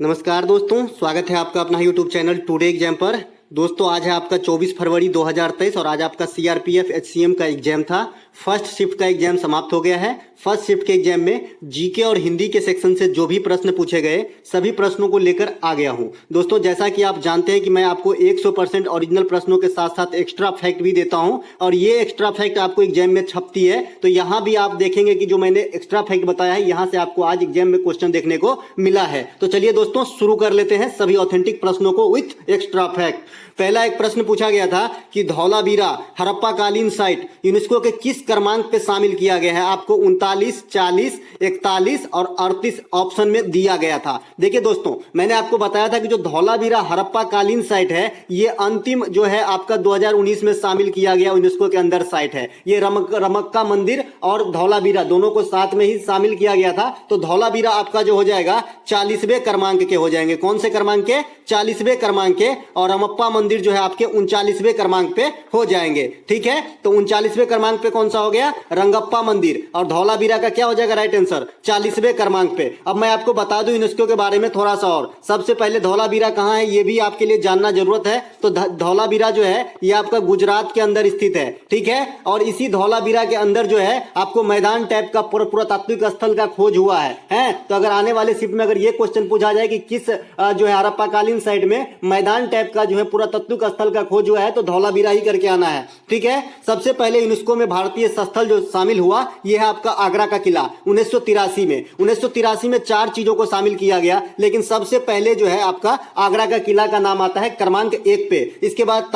नमस्कार दोस्तों, स्वागत है आपका अपना यूट्यूब चैनल टुडे एग्जाम पर। दोस्तों आज है आपका 24 फरवरी 2023 और आज आपका सीआरपीएफ एचसीएम का एग्जाम था। फर्स्ट शिफ्ट का एग्जाम समाप्त हो गया है। फर्स्ट शिफ्ट के एग्जाम में जीके और हिंदी के सेक्शन से जो भी प्रश्न पूछे गए सभी प्रश्नों को लेकर आ गया हूं। दोस्तों जैसा कि आप जानते हैं कि मैं आपको 100% ओरिजिनल प्रश्नों के साथ साथ एक्स्ट्रा फैक्ट भी देता हूं और ये एक्स्ट्रा फैक्ट आपको एग्जाम में छपती है। तो यहाँ भी आप देखेंगे कि जो मैंने एक्स्ट्रा फैक्ट बताया है यहाँ से आपको आज एग्जाम में क्वेश्चन देखने को मिला है। तो चलिए दोस्तों शुरू कर लेते हैं सभी ऑथेंटिक प्रश्नों को विथ एक्स्ट्रा फैक्ट। पहला एक प्रश्न पूछा गया था कि धौलावीरा हड़प्पा कालीन साइट यूनेस्को के किस क्रमांक पे शामिल किया गया है। आपको 39, 40, 41 और 38 ऑप्शन में दिया गया था। देखिए दोस्तों मैंने आपको बताया था कि जो धौलावीरा हड़प्पा कालीन साइट है ये अंतिम जो है आपका 2019 में शामिल किया गया यूनेस्को के अंदर साइट है। ये रमक्का मंदिर और धौलावीरा दोनों को साथ में ही शामिल किया गया था। तो धौलावीरा आपका जो हो जाएगा 40वें क्रमांक के हो जाएंगे। कौन से क्रमांक के? 40वें क्रमांक के। और रमप्पा मंदिर जो है आपके 39वें क्रमांक पे हो जाएंगे। ठीक है, तो 39वें क्रमांक पे कौन सा हो गया? रंगप्पा मंदिर। और धौलावीरा का क्या हो जाएगा राइट आंसर? 40वें क्रमांक पे। अब मैं आपको बता दूं यूनेस्को के बारे में थोड़ा सा और। सबसे पहले धौलावीरा कहां है ये भी आपके लिए जानना जरूरत है। तो धौलावीरा जो है ये आपका गुजरात के अंदर स्थित है। ठीक है, और इसी धौलावीरा के अंदर जो है आपको मैदान टाइप का पुरातात्विक स्थल का खोज हुआ है। तो अगर आने वाले शिफ्ट में अगर ये क्वेश्चन पूछा जाए कि किस जो है हड़प्पा कालीन साइड में मैदान टाइप का जो है पुरातात्विक स्थल का खोज हुआ है तो धौलावीरा ही करके आना है। ठीक है, सबसे पहले यूनेस्को में भारतीय स्थल जो शामिल हुआ यह है आपका आगरा का किला 1983 में। 1983 में 4 चीजों को शामिल किया गया, लेकिन सबसे पहले जो है आपका आगरा का किला का नाम आता है क्रमांक 1 पे। इसके बाद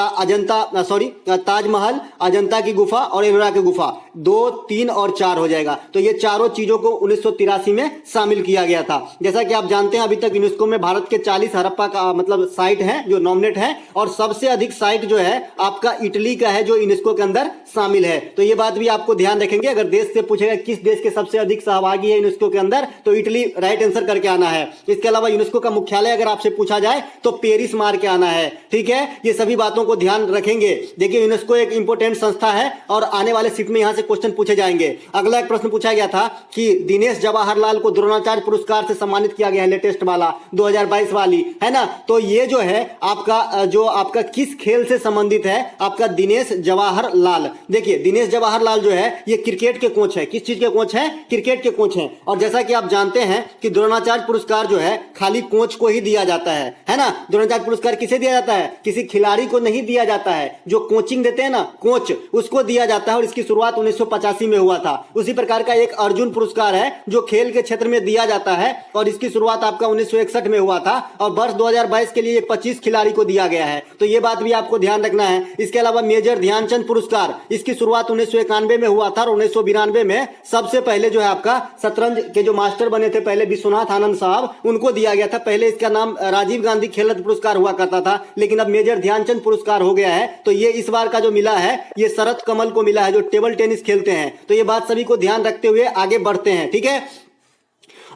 ताजमहल, अजंता की गुफा और एलोरा की गुफा 2, 3 और 4 हो जाएगा। तो ये चारों चीजों को 1983 में शामिल किया गया था। जैसा कि आप जानते हैं अभी तक यूनेस्को में भारत के 40 हड़प्पा का मतलब साइट है जो नॉमिनेट है और सबसे अधिक साइट जो है आपका इटली का है जो यूनेस्को के अंदर शामिल है। तो ये बात भी आपको ध्यान रखेंगे। अगर देश से पूछेगा किस देश के सबसे अधिक सहभागी है यूनेस्को के अंदर तो इटली राइट आंसर करके आना है। इसके अलावा यूनेस्को का मुख्यालय अगर आपसे पूछा जाए तो पेरिस मार के आना है। ठीक है, ये सभी बातों को ध्यान रखेंगे। देखिए यूनेस्को एक इंपोर्टेंट संस्था है और आने वाले शिफ्ट में यहां से क्वेश्चन पूछे जाएंगे। अगला एक प्रश्न पूछा गया था कि दिनेश जवाहरलाल को द्रोणाचार्य पुरस्कार से सम्मानित किया गया है, लेटेस्ट वाला 2022 वाली है ना। तो ये जो है आपका किस खेल से संबंधित है? आपका दिनेश जवाहरलाल। देखिए दिनेश जवाहरलाल जो है ये क्रिकेट के कोच है। किस चीज के कोच है? क्रिकेट के कोच हैं। और जैसा कि आप जानते हैं कि द्रोणाचार्य पुरस्कार जो है खाली कोच को ही दिया जाता है ना। द्रोणाचार्य पुरस्कार किसे दिया जाता है? किसी खिलाड़ी को नहीं दिया जाता है। जो कोचिंग देते हैं ना कोच, उसको दिया जाता है और इसकी शुरुआत 1985 में हुआ था। उसी प्रकार का एक अर्जुन पुरस्कार है जो खेल के क्षेत्र में दिया जाता है और इसकी शुरुआत आपका 1961 में हुआ था और वर्ष 2022 के लिए 25 खिलाड़ी को दिया गया है। तो ये बात भी आपको ध्यान रखना है। इसके अलावा मेजर ध्यानचंद पुरस्कार, इसकी शुरुआत 1991 में हुआ था और 1992 में सबसे पहले जो है आपका शतरंज के जो मास्टर बने थे पहले विश्वनाथ आनंद साहब, उनको दिया गया था। पहले इसका नाम राजीव गांधी खेल रत्न पुरस्कार हुआ करता था, लेकिन अब मेजर ध्यानचंद पुरस्कार हो गया है। तो ये इस बार का जो मिला है ये शरत कमल को मिला है जो टेबल टेनिस खेलते हैं। तो ये बात सभी को ध्यान रखते हुए आगे बढ़ते हैं। ठीक है,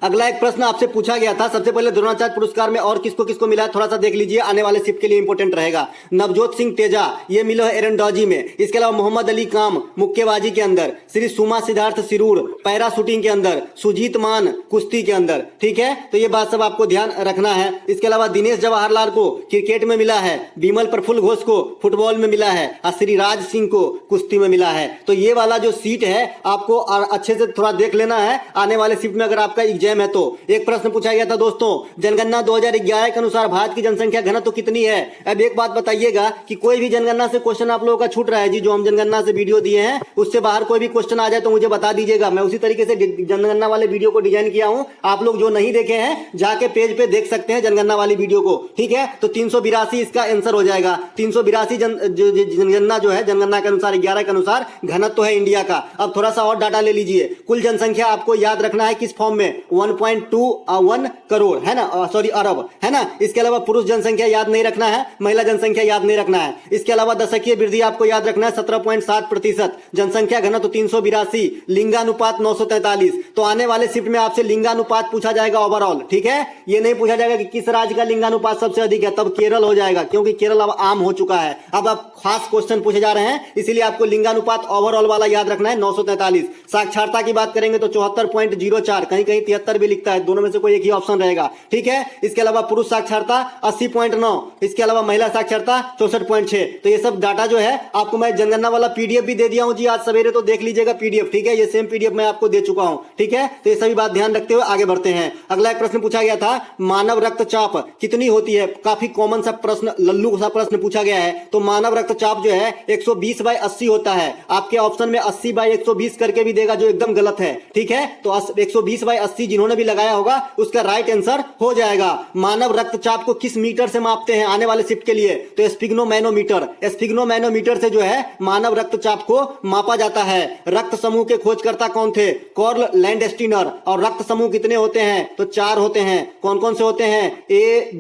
अगला एक प्रश्न आपसे पूछा गया था सबसे पहले द्रोणाचार्य पुरस्कार में और किसको किसको मिला है थोड़ा सा देख लीजिए, आने वाले शिफ्ट के लिए इंपोर्टेंट रहेगा। नवजोत सिंह तेजा ये मिला है एरंडोजी में। इसके अलावा मोहम्मद अली काम मुक्केबाजी के अंदर, श्री सुमा सिद्धार्थ सिरूर पैरा शूटिंग के अंदर, सुजीत मान कुश्ती के अंदर। ठीक है, तो ये बात सब आपको ध्यान रखना है। इसके अलावा दिनेश जवाहरलाल को क्रिकेट में मिला है, विमल प्रफुल्ल घोष को फुटबॉल में मिला है और श्री राज सिंह को कुश्ती में मिला है। तो ये वाला जो सीट है आपको अच्छे से थोड़ा देख लेना है। आने वाले शिफ्ट में अगर आपका एग्जाम है तो एक प्रश्न पूछा गया था दोस्तों जनगणना 2011 के अनुसार भारत की जनसंख्या घनत्व कितनी है। अब एक बात बताइएगा कि कोई भी जनगणना से क्वेश्चन आप लोगों का छूट रहा है जी, जो हम जनगणना से वीडियो दिए हैं उससे बाहर कोई भी क्वेश्चन आ जाए तो मुझे बता दीजिएगा। मैं उसी तरीके से जनगणना वाले वीडियो को डिजाइन किया हूं। आप लोग जो नहीं देखे हैं जाके पेज पे देख सकते हैं जनगणना वाली वीडियो को। ठीक है, तो 382 इसका आंसर हो जाएगा। 382 जनगणना जो है जनगणना के अनुसार 11 के अनुसार घनत्व है इंडिया का। अब थोड़ा सा और डाटा ले लीजिए। कुल जनसंख्या आपको याद रखना है किस फॉर्म में? 1.21 करोड़ है ना, सॉरी अरब है ना। इसके अलावा पुरुष जनसंख्या याद नहीं रखना है, महिला जनसंख्या याद नहीं रखना है। इसके अलावा दशकीय वृद्धि आपको याद रखना है 17.7%, जनसंख्या घनत्व 382, लिंगानुपात 943। तो आने वाले शिफ्ट में आपसे लिंगानुपात पूछा जाएगा ओवरऑल। ठीक है, ये नहीं पूछा जाएगा कि किस राज्य का लिंगानुपात सबसे अधिक है, तब केरल हो जाएगा क्योंकि केरल अब आम हो चुका है। अब आप खास क्वेश्चन पूछे जा रहे हैं इसीलिए आपको लिंगानुपात ओवरऑल वाला याद रखना है 943। साक्षरता की बात करेंगे तो 74.04, कहीं कहीं 73 70 भी लिखता है, दोनों में से कोई एक ही ऑप्शन रहेगा। ठीक है, इसके अलावा पुरुष साक्षरता 80.9, इसके अलावा महिला साक्षरता 64.6। तो ये सब डाटा जो है आपको मैं जनगणना वाला पीडीएफ भी दे दिया हूं जी आज सवेरे, तो देख लीजिएगा पीडीएफ। ठीक है, ये सेम पीडीएफ मैं आपको दे चुका हूं। ठीक है, तो ये सभी बात ध्यान रखते हुए आगे बढ़ते हैं। अगला एक प्रश्न पूछा गया था, मानव रक्तचाप कितनी होती है? काफी कॉमन सा प्रश्न, लल्लू सा प्रश्न पूछा गया है। तो मानव रक्तचाप जो है 120/80 होता है। आपके ऑप्शन में 80/120 करके भी देगा, जो एकदम गलत है। ठीक है, तो 120/80 जिन्होंने भी लगाया होगा उसका राइट आंसर हो जाएगा। मानव रक्तचाप को किस मीटर से मापते हैं आने वाले शिफ्ट के लिए? तो स्पिग्नोमैनोमीटर। स्पिग्नोमैनोमीटर से जो है मानव रक्तचाप को मापा जाता है। रक्त समूह के खोजकर्ता कौन थे? Karl Landsteiner. और रक्त समूह कितने होते हैं? तो 4 होते हैं। कौन कौन से होते हैं? ए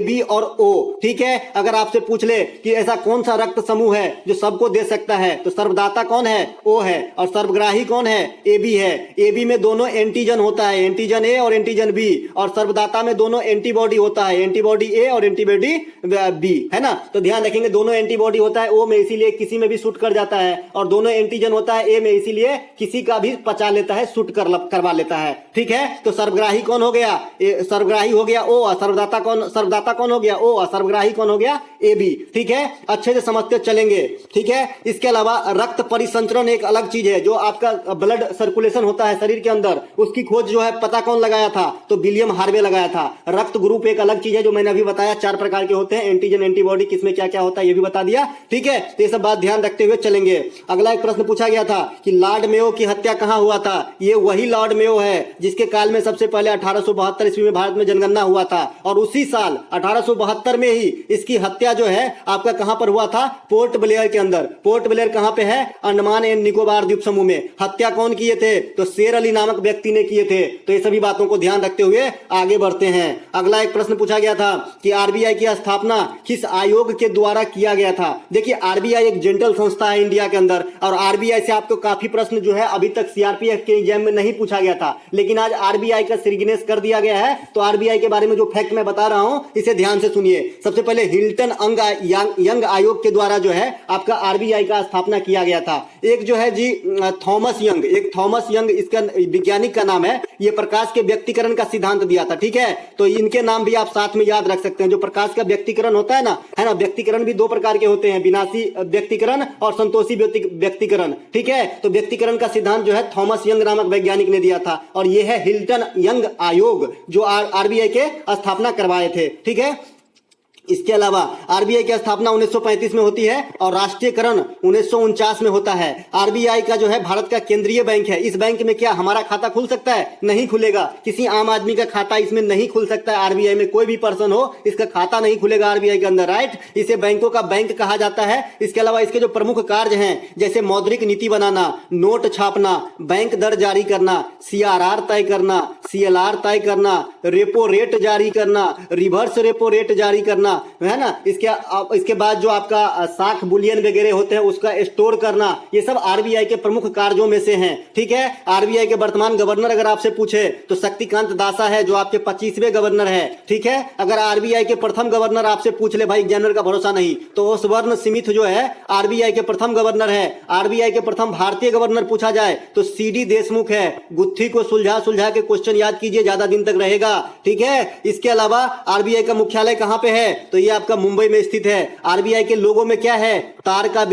बी और ओ। ठीक है, अगर आपसे पूछ ले कि ऐसा कौन सा रक्त समूह है जो सबको दे सकता है, तो सर्वदाता कौन है? ओ है। और सर्वग्राही कौन है? ए बी है। ए बी में दोनों एंटीजन होता है, एंटीजन ए और एंटीजन बी। और सर्वदाता में दोनों एंटीबॉडी होता है, एंटीबॉडी ए और एंटीबॉडी बी, है ना। तो ध्यान रखेंगे, दोनों एंटीबॉडी होता है ओ में, इसीलिए किसी में भी शूट कर जाता है। और दोनों एंटीजन होता है ए में, इसीलिए किसी का भी पचा लेता है, शूट करवा लेता है। ठीक है, तो सर्वग्राही कौन हो गया? सर्वग्राही हो गया ओ। सर्वदाता कौन हो गया? ओ। सर्वग्राही कौन हो गया? A B. ठीक है, अच्छे से समझते चलेंगे। ठीक है, इसके अलावा रक्त परिसंचरण एक अलग चीज है, जो आपका ब्लड सर्कुलेशन होता है शरीर के अंदर, उसकी खोज जो है पता कौन लगाया था? तो विलियम हार्वे लगाया था। रक्त ग्रुप एक अलग चीज है, जो मैंने अभी बताया 4 प्रकार के होते हैं, एंटीजन एंटीबॉडी, किसमें क्या क्या होता है ये भी बता दिया। ठीक है, तो ये सब बात ध्यान रखते हुए चलेंगे। अगला एक प्रश्न पूछा गया था कि लॉर्ड मेयो की हत्या कहां हुआ था? ये वही लॉर्ड मेयो है जिसके काल में सबसे पहले 1872 ईस्वी में भारत में जनगणना हुआ था। और उसी साल 1872 में ही इसकी हत्या जो है आपका कहां पर हुआ था? पोर्ट ब्लेयर के अंदर। पोर्ट ब्लेयर कहां पे है? अंडमान एंड निकोबार द्वीप समूह में। हत्या कौन किए थे? तो शेर अली नामक व्यक्ति ने किए थे। तो ये सभी बातों को ध्यान रखते हुए आगे बढ़ते हैं। अगला एक प्रश्न पूछा गया था कि आरबीआई की स्थापना किस आयोग के द्वारा किया गया था? देखिए, आरबीआई एक जेंटल संस्था है इंडिया के अंदर, और आरबीआई से आपको काफी प्रश्न जो है अभी तक सीआरपीएफ के एग्जाम में नहीं पूछा गया था, लेकिन आज आरबीआई का सिग्नेचर कर दिया गया है। तो आरबीआई के बारे में जो फैक्ट मैं बता रहा हूं इसे ध्यान से सुनिए। सबसे पहले हिल्टन यंग आयोग के द्वारा जो है आपका आरबीआई का स्थापना किया गया था। एक जो है जी थॉमस यंग इसका वैज्ञानिक का नाम है। ये प्रकाश के व्यक्तिकरण का सिद्धांत दिया था। ठीक है, तो इनके नाम भी आप साथ में याद रख सकते हैं। जो प्रकाश का व्यक्तिकरण होता है ना, व्यक्तिकरण भी 2 प्रकार के होते हैं, विनाशी व्यक्तिकरण और संतोषी व्यक्तिकरण। ठीक है, तो व्यक्तिकरण का सिद्धांत जो है थॉमस यंग नामक वैज्ञानिक ने दिया था, और यह है हिल्टन यंग आयोग जो आरबीआई के स्थापना करवाए थे। ठीक है, इसके अलावा आरबीआई की स्थापना 1935 में होती है और राष्ट्रीयकरण 1949 में होता है। आरबीआई का जो है भारत का केंद्रीय बैंक है। इस बैंक में क्या हमारा खाता खुल सकता है? नहीं खुलेगा। किसी आम आदमी का खाता इसमें नहीं खुल सकता है। आरबीआई में कोई भी पर्सन हो, इसका खाता नहीं खुलेगा आरबीआई के अंदर, राइट। इसे बैंकों का बैंक कहा जाता है। इसके अलावा इसके जो प्रमुख कार्य हैं, जैसे मौद्रिक नीति बनाना, नोट छापना, बैंक दर जारी करना, सीआरआर तय करना, सीएलआर तय करना, रेपो रेट जारी करना, रिवर्स रेपो रेट जारी करना, है ना। इसके बाद जो आपका साख बुलियन वगैरह होते हैं उसका स्टोर करना, ये सब आरबीआई के प्रमुख कार्यों में से हैं। ठीक है, आरबीआई के वर्तमान गवर्नर अगर आपसे पूछे तो शक्तिकांत दासा है, जो आपके 25वें गवर्नर है। ठीक है, अगर आरबीआई के प्रथम गवर्नर आपसे पूछ ले, भाई एग्जामिनर का भरोसा नहीं, तो ओसबर्न स्मिथ जो है आरबीआई के प्रथम गवर्नर है। आरबीआई के प्रथम भारतीय गवर्नर पूछा जाए तो सीडी देशमुख है। गुत्थी को सुलझा के क्वेश्चन याद कीजिए, ज्यादा दिन तक रहेगा। ठीक है, इसके अलावा आरबीआई का मुख्यालय कहां पे है? तो ये आपका मुंबई में स्थित है। आरबीआई के लोगो में क्या है? तार का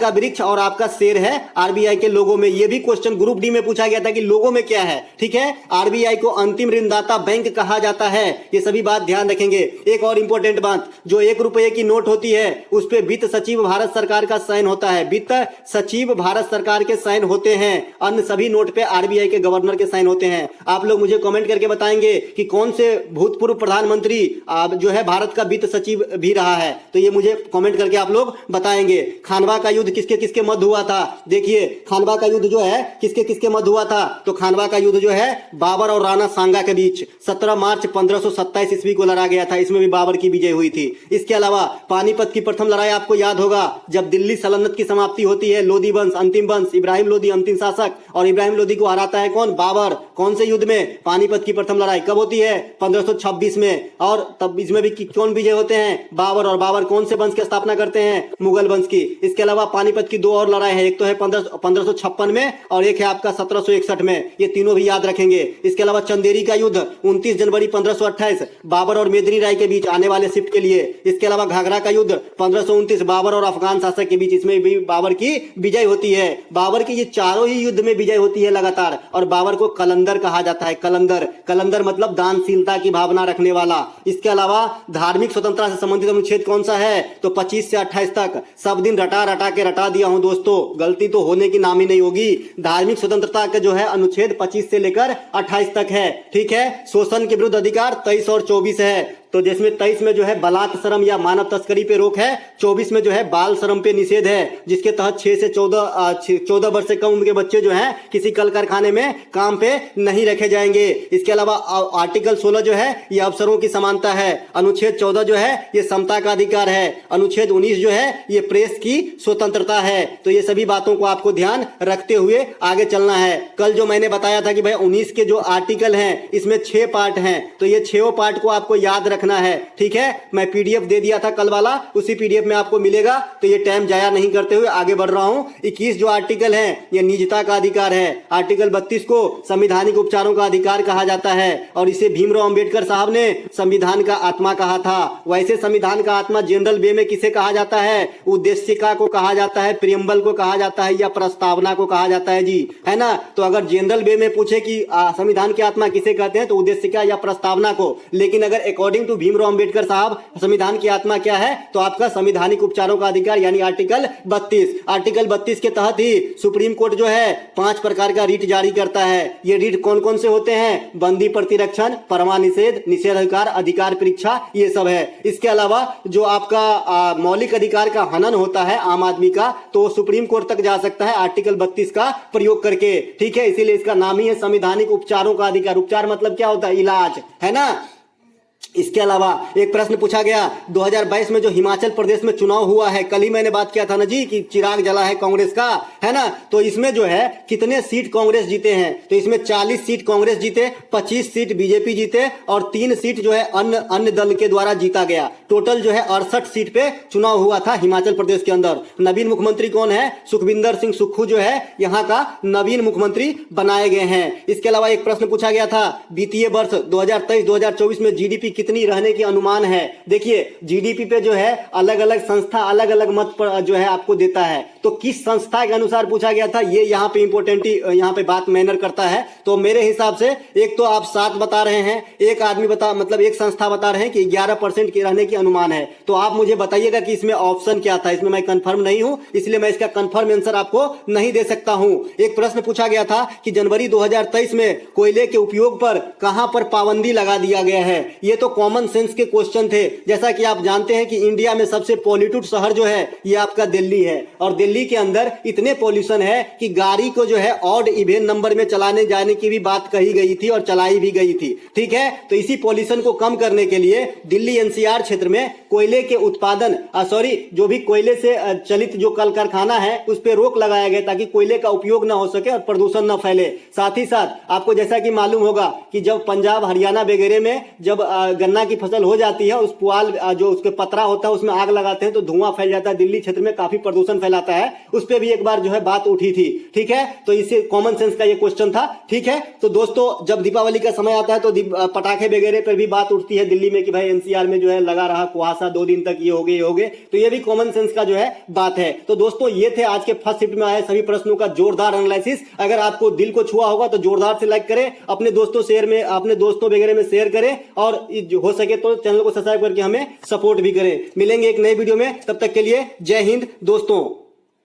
वृक्ष और आपका शेर है आरबीआई के लोगो में। ये भी क्वेश्चन ग्रुप डी में पूछा गया था कि लोगो में क्या है। ठीक है, आरबीआई को अंतिम ऋणदाता बैंक कहा जाता है। ये सभी बात ध्यान रखेंगे। एक और इंपॉर्टेंट बात, जो 1 रुपए की नोट होती है उस पे वित्त सचिव भारत सरकार का साइन होता है। वित्त सचिव भारत सरकार के साइन होते हैं। अन्य सभी नोट पे आरबीआई के गवर्नर के साइन होते हैं। आप लोग मुझे कमेंट करके बताएंगे कि कौन से भूतपूर्व प्रधानमंत्री जो है भारत का वित्त सचिव भी रहा है, तो ये मुझे कमेंट करके आप लोग बताएंगे। खानवा का युद्ध किसके किसके मध्य हुआ था? देखिए, खानवा का युद्ध जो है किसके किसके मध्य हुआ था? तो खानवा का युद्ध जो है बाबर और राणा सांगा के बीच 17 मार्च 1527 ईस्वी को लड़ा गया था। इसमें भी बाबर की विजय हुई थी। इसके अलावा पानीपत की प्रथम लड़ाई आपको याद होगा, जब दिल्ली सल्तनत की समाप्ति होती है। लोधी वंश अंतिम वंश, इब्राहिम लोधी अंतिम शासक, और इब्राहिम लोधी को हराता है कौन? बाबर। कौन से युद्ध में? पानीपत की प्रथम लड़ाई। कब होती है? 1526 में। और तब इसमें भी कौन विजय होते हैं? बाबर। और बाबर कौन से वंश की स्थापना करते हैं? मुगल वंश की। इसके अलावा पानीपत की 2 और लड़ाई है, एक तो है 1556 में और एक है आपका 1761 में, ये तीनों भी याद रखेंगे। इसके अलावा चंदेरी का युद्ध 29 जनवरी 1528 बाबर और मेदिनी राय के बीच आने वाले शिफ्ट के लिए। इसके अलावा घाघरा का युद्ध 1529 बाबर और अफगान शासक के बीच, इसमें भी बाबर की विजय होती है। बाबर की ये चारों ही युद्ध में विजय होती है लगातार, और बाबर को कलंदर कहा जाता है। कलंदर, कलंदर मतलब दानशीलता की भावना रखने वाला। इसके अलावा धार्मिक स्वतंत्रता से संबंधित अनुच्छेद कौन सा है? तो 25 से 28 तक। सब दिन रटा रटा के रटा दिया हूं दोस्तों, गलती तो होने की नाम ही नहीं होगी। धार्मिक स्वतंत्रता का जो है अनुच्छेद 25 से लेकर 28 तक है, ठीक है। शोषण के विरुद्ध अधिकार 23 और 24 है। तो जिसमें 23 में जो है बलात् श्रम या मानव तस्करी पे रोक है, 24 में जो है बाल श्रम पे निषेध है, जिसके तहत 6 से 14 वर्ष से कम उम्र के बच्चे जो हैं किसी कल कारखाने में काम पे नहीं रखे जाएंगे। इसके अलावा आर्टिकल 16 जो है ये अवसरों की समानता है। अनुच्छेद 14 जो है ये समता का अधिकार है। अनुच्छेद 19 जो है ये प्रेस की स्वतंत्रता है। तो ये सभी बातों को आपको ध्यान रखते हुए आगे चलना है। कल जो मैंने बताया था कि भाई 19 के जो आर्टिकल हैं इसमें 6 पार्ट हैं, तो ये 6 पार्ट को आपको याद रखना है, ठीक है। मैं पीडीएफ दे दिया था कल वाला, उसी पीडीएफ में आपको मिलेगा। तो ये टाइम जाया नहीं करते हुए आगे बढ़ रहा हूं। 21 जो आर्टिकल है ये निजता का अधिकार है। आर्टिकल 32 को संवैधानिक उपचारों का अधिकार कहा जाता है, और इसे भीमराव अंबेडकर साहब ने संविधान का आत्मा कहा था। वैसे संविधान का आत्मा जनरल वे में किसे कहा जाता है? उद्देशिका को कहा जाता है, प्रियम्बल को कहा जाता है, या प्रस्तावना को कहा जाता है जी, है ना। तो अगर जनरल वे में पूछे कि संविधान की आत्मा किसे कहते हैं तो उद्देशिका या प्रस्तावना को। लेकिन अगर अकॉर्डिंग टू भीमराव अंबेडकर साहब संविधान की आत्मा क्या है तो आपका संवैधानिक उपचारों का अधिकार, यानी आर्टिकल 32। आर्टिकल 32 के तहत ही सुप्रीम कोर्ट जो है 5 प्रकार का रीट जारी करता है। ये रीट कौन कौन से होते हैं? बंदी प्रतिरक्षण, परमा निषेध, निषेधाधिकार, अधिकार परीक्षा, ये सब है। इसके अलावा जो आपका मौलिक अधिकार का हनन होता है आम आदमी का, तो सुप्रीम कोर्ट तक जा सकता है आर्टिकल 32 का प्रयोग करके, ठीक है। इसीलिए इसका नाम ही है संवैधानिक उपचारों का अधिकार। उपचार मतलब क्या होता है? इलाज, है ना। इसके अलावा एक प्रश्न पूछा गया 2022 में जो हिमाचल प्रदेश में चुनाव हुआ है, कल ही मैंने बात किया था ना जी कि चिराग जला है कांग्रेस का, है ना। तो इसमें जो है कितने सीट कांग्रेस जीते हैं? तो इसमें 40 सीट कांग्रेस जीते, 25 सीट बीजेपी जीते और 3 सीट जो है अन्य दल के द्वारा जीता गया। टोटल जो है 68 सीट पे चुनाव हुआ था हिमाचल प्रदेश के अंदर। नवीन मुख्यमंत्री कौन है? सुखविंदर सिंह सुक्खू जो है यहाँ का नवीन मुख्यमंत्री बनाए गए हैं। इसके अलावा एक प्रश्न पूछा गया था वित्तीय वर्ष 2023-2024 में जीडीपी कितनी रहने की अनुमान है? देखिए जीडीपी पे जो है अलग अलग संस्था अलग अलग मत पर जो है आपको देता है, तो किस संस्था के अनुसार पूछा गया था ये यहाँ पे इंपोर्टेंट यहाँ पे बात मैटर करता है। तो मेरे हिसाब से एक तो आप 7 बता रहे हैं, एक आदमी मतलब एक संस्था बता रहे हैं कि 11% के रहने की अनुमान है। तो आप मुझे बताइएगा कि इसमें ऑप्शन क्या था। इसमें मैं कंफर्म नहीं हूं, इसलिए मैं इसका कंफर्म आंसर आपको नहीं दे सकता हूं। एक प्रश्न पूछा गया था कि जनवरी 2023 में कोयले के उपयोग पर कहां पर पाबंदी लगा दिया गया है। ये तो कॉमन सेंस के क्वेश्चन थे। जैसा कि आप जानते हैं कि इंडिया में सबसे पॉल्यूटेड शहर जो है ये आपका दिल्ली है, और दिल्ली के अंदर इतने पॉल्यूशन है कि गाड़ी को जो है ऑड इवन नंबर में चलाने जाने की भी बात कही गई थी और चलाई भी गई थी, ठीक है। तो इसी पॉल्यूशन को कम करने के लिए दिल्ली एनसीआर क्षेत्र में कोयले के उत्पादन जो भी कोयले से चलित जो कल कारखाना है उस पर रोक लगाया गया ताकि कोयले का उपयोग ना हो सके और प्रदूषण न फैले। साथ ही साथ आपको जैसा कि मालूम होगा कि जब पंजाब हरियाणा वगैरह में जब गन्ना की फसल हो जाती है, उस पुआल जो उसके पतरा होता है उसमें आग लगाते हैं तो धुआं फैल जाता है। दिल्ली क्षेत्र में काफी प्रदूषण फैलाता है, उस पर भी एक बार जो है बात उठी थी, ठीक है। तो इससे कॉमन सेंस का ये क्वेश्चन था, ठीक है। तो दोस्तों जब दीपावली का समय आता है तो पटाखे वगैरह पर भी बात उठती है दिल्ली में कि भाई एनसीआर में जो है लगा रहा कुहासा 2 दिन तक, ये हो गए, तो ये भी कॉमन सेंस का जो है बात है। तो दोस्तों ये थे आज के फर्स्ट शिफ्ट में आए सभी प्रश्नों का जोरदार एनालिसिस। अगर आपको दिल को छुआ होगा तो जोरदार से लाइक करें, अपने दोस्तों वगैरह में शेयर करें, और हो सके तो चैनल को सब्सक्राइब करके हमें सपोर्ट भी करें। मिलेंगे एक नए वीडियो में, तब तक के लिए जय हिंद दोस्तों।